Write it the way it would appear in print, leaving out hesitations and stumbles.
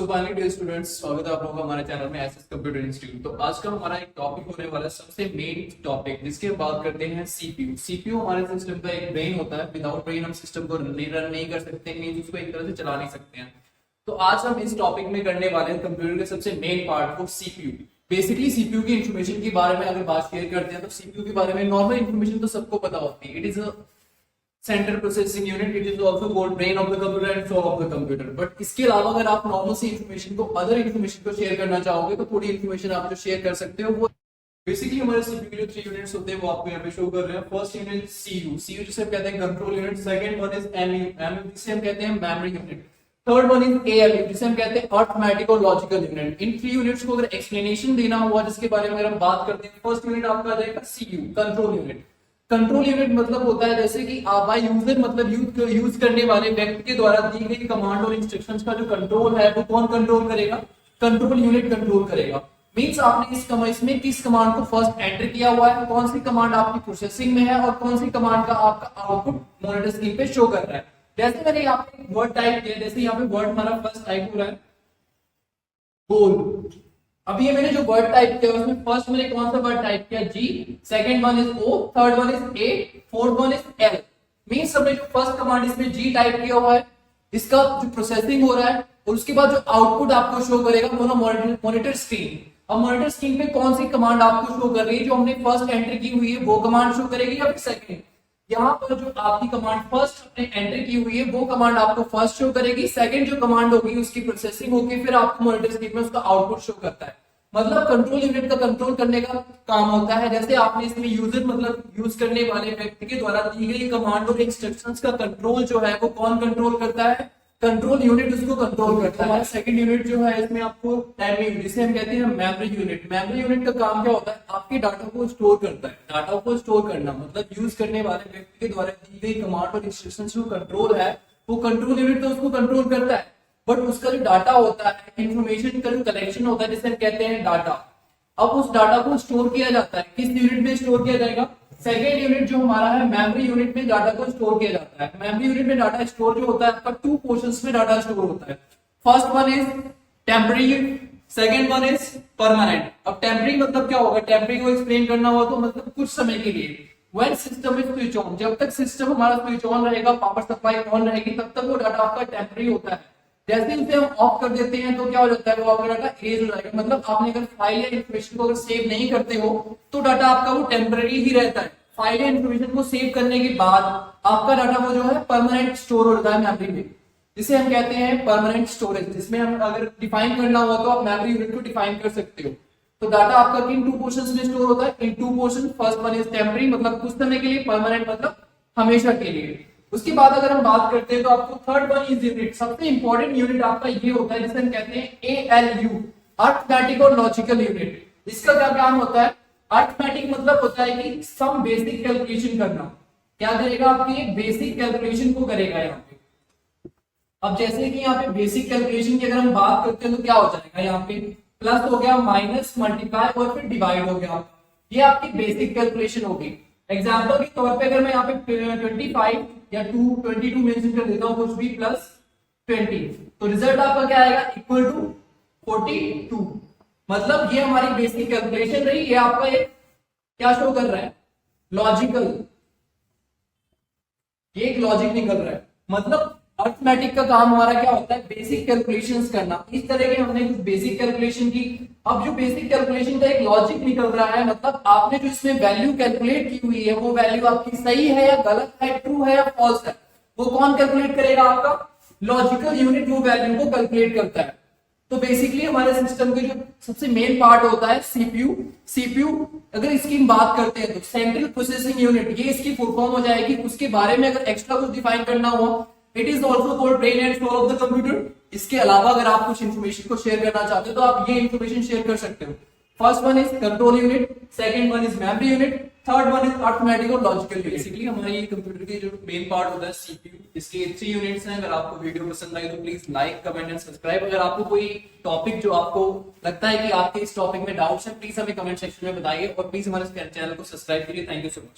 So finally dear students, स्वागत है आप लोगों का हमारे चैनल में एसएस कंप्यूटर इंस्टीट्यूट। तो आज का हमारा एक टॉपिक होने वाला है, सबसे मेन टॉपिक, जिसके बात करते हैं सीपीयू। सीपीयू हमारे सिस्टम का एक ब्रेन होता है। विदाउट ब्रेन हम सिस्टम को रन नहीं कर सकते, मींस उसको एक तरह से चला नहीं सकते हैं। तो आज हम इस टॉपिक में करने वाले हैं कंप्यूटर के सबसे मेन पार्ट को, सीपीयू। बेसिकली सीपीयू की इन्फॉर्मेशन के बारे में अगर बात शेयर करते हैं तो सीपीयू के बारे में नॉर्मल इन्फॉर्मेशन तो सबको पता होती है। It is a central processing unit, it is also called brain of the computer and soul of the computer. But इसके अलावा अगर आप नॉर्मल सी इन्फॉर्मेशन को, अदर इन्फॉर्मेशन को शेयर करना चाहोगे तो थोड़ी इन्फॉर्मेशन आप जो शेयर कर सकते हो वो बेसिकली हमारे सीपीयू के जो 3 यूनिट्स होते हैं वो आपको यहाँ पे शो कर रहे हैं। फर्स्ट यूनिट सीयू जिसे हम कहते हैं control unit, second one is MU जिसे हम कहते हैं memory unit, third one is ALU जिसे हम कहते हैं अरिथमेटिक और लॉजिकल यूनिट। इन 3 यूनिट्स को अगर एक्सप्लेनेशन देना हुआ जिसके बारे में अगर हम बात करते हैं, फर्स्ट यूनिट आपका आ जाएगा CU, control unit. Control unit मतलब होता है जैसे कि बाय यूजर, मतलब यूज करने वाले व्यक्ति के द्वारा दी गई कमांड और इंस्ट्रक्शंस का जो कंट्रोल है वो कौन कंट्रोल करेगा? कंट्रोल यूनिट कंट्रोल करेगा। मींस आपने इसमें किस कमांड को फर्स्ट एंटर किया हुआ है, कौन सी कमांड आपकी प्रोसेसिंग में है और कौन सी कमांड का आपका आउटपुट मॉनिटर स्क्रीन पे शो कर रहा है। जैसे मैंने यहाँ पे वर्ड टाइप किया, जैसे यहाँ पे वर्ड हमारा फर्स्ट टाइप हो रहा है गोल। अब ये मैंने जो वर्ड टाइप किया उसमें फर्स्ट मैंने कौन सा वर्ड टाइप किया? जी, second one is O, third one is A, fourth one is L. Means हमने जो फर्स्ट कमांड इसमें जी टाइप किया हुआ है, इसका जो प्रोसेसिंग हो रहा है और उसके बाद जो आउटपुट आपको शो करेगा वो ना मॉनिटर स्क्रीन। अब मॉनिटर स्क्रीन पे कौन सी कमांड आपको शो कर रही है? जो हमने फर्स्ट एंटर की हुई है वो कमांड शो करेगी या फिर सेकंड? यहाँ पर जो आपकी कमांड फर्स्ट आपने एंटर की हुई है वो कमांड आपको फर्स्ट शो करेगी, सेकंड जो कमांड होगी उसकी प्रोसेसिंग होगी, फिर आपको मॉनिटर स्क्रीन में उसका आउटपुट शो करता है। मतलब कंट्रोल यूनिट का कंट्रोल करने का काम होता है। जैसे आपने इसमें यूजर मतलब यूज करने वाले व्यक्ति के द्वारा दी गई कमांड और इंस्ट्रक्शंस का कंट्रोल जो है वो कौन कंट्रोल करता है? कंट्रोल यूनिट उसको कंट्रोल करता है। हमारा सेकंड यूनिट जो है इसमें आपको टाइमिंग, जिसे हम कहते हैं मेमोरी यूनिट। मेमोरी यूनिट का काम क्या होता है? आपके डाटा को स्टोर करता है। डाटा को स्टोर करना मतलब यूज करने वाले व्यक्ति के द्वारा दी गई कमांड और इंस्ट्रक्शंस जो कंट्रोल है वो कंट्रोल यूनिट तो उसको कंट्रोल करता है। बट उसका जो डाटा होता है, इंफॉर्मेशन का जो कलेक्शन होता है जिसे हम कहते हैं डाटा, अब उस डाटा को स्टोर किया जाता है। किस यूनिट में स्टोर किया जाएगा? सेकेंड यूनिट जो हमारा है मेमोरी यूनिट में डाटा को स्टोर किया जाता है। मेमोरी यूनिट में डाटा स्टोर जो होता है आपका 2 पोर्शंस में डाटा स्टोर होता है। First one is temporary, second one is permanent. अब टेम्पररी मतलब क्या होगा? टेम्पररी को एक्सप्लेन करना हुआ तो मतलब कुछ समय के लिए। When system is switch on, जब तक सिस्टम हमारा स्विच ऑन रहेगा, पावर सप्लाई ऑन रहेगी, तब तक वो डाटा आपका टेम्पररी होता है। जैसे उसे हम ऑफ कर देते हैं तो क्या हो जाता है? वो आपका डाटा इरेज हो जाएगा। मतलब आपने अगर फाइल या इंफॉर्मेशन को अगर सेव नहीं करते हो तो डाटा आपका वो टेम्पररी ही रहता है। फाइल या इंफॉर्मेशन को सेव करने के बाद आपका डाटा वो जो है परमानेंट स्टोर हो जाता है मेमोरी में, जिसे हम कहते हैं परमानेंट स्टोरेज। जिसमें हम अगर डिफाइन करना हुआ तो आप मेमोरी यूनिट को डिफाइन कर सकते हो। तो डाटा आपका किन 2 पोर्शंस में स्टोर होता है? इन 2 portion. First one is temporary मतलब कुछ समय के लिए, परमानेंट मतलब हमेशा के लिए। उसके बाद अगर हम बात करते हैं तो आपको थर्ड वन इज यूनिट, सबसे इंपॉर्टेंट यूनिट आपका ये होता है जिसे हम कहते हैं एएलयू, अरिथमेटिक और लॉजिकल यूनिट। इसका क्या काम होता है? अरिथमेटिक मतलब होता है कि सम बेसिक कैलकुलेशन करना। क्या करेगा? आपकी बेसिक कैलकुलेशन को करेगा यहाँ पे। अब जैसे कि यहाँ पे बेसिक कैलकुलेशन की अगर हम बात करते हैं तो क्या हो जाएगा? यहाँ पे प्लस हो गया, माइनस, मल्टीप्लाई और फिर डिवाइड हो गया। ये आपकी बेसिक कैलकुलेशन होगी। एग्जाम्पल के तौर पे अगर मैं यहाँ पे 25 या 22 मेंशन कर देता हूँ कुछ भी प्लस 20, तो रिजल्ट आपका क्या आएगा? Equal to 42। मतलब ये हमारी बेसिक कैलकुलेशन रही। ये आपका एक क्या शो कर रहा है? लॉजिकल, ये एक लॉजिक निकल रहा है। मतलब अरिथमेटिक का काम हमारा क्या होता है? बेसिक कैलकुलेशंस करना। इस तरह के हमने कुछ बेसिक कैलकुलेशन की। अब जो बेसिक कैलकुलेशन का एक लॉजिक निकल रहा है, मतलब आपने जो इसमें वैल्यू कैलकुलेट की हुई है वो वैल्यू आपकी सही है या गलत है, ट्रू है या फॉल्स है, वो कौन कैलकुलेट करेगा? आपका लॉजिकल यूनिट वो वैल्यू को कैलकुलेट करता है। तो बेसिकली हमारे सिस्टम के जो सबसे मेन पार्ट होता है सीपीयू। सीपीयू अगर इसकी हम बात करते हैं तो सेंट्रल प्रोसेसिंग यूनिट, ये इसकी फुल फॉर्म हो जाएगी। उसके बारे में अगर एक्स्ट्रा कुछ डिफाइन करना हुआ, it is also called brain and soul of the computer. इसके अलावा अगर आप कुछ इन्फॉर्मेशन को शेयर करना चाहते हो तो आप ये इन्फॉर्मेशन शेयर कर सकते हो। First one is control unit, second one is memory unit, third one is arithmetic और लॉजिकल यूनिट। बेसिकली हमारे ये कंप्यूटर के जो मेन पार्ट होता है सीपीयू, इसके 3 यूनिट्स हैं। अगर आपको वीडियो पसंद आई तो please like, comment and subscribe. अगर आपको कोई टॉपिक जो आपको लगता है कि आपके इस टॉपिक में डाउट्स हैं, प्लीज हमें कमेंट सेक्शन में बताइए और प्लीज हमारे चैनल को सब्सक्राइब करिए। Thank you so much.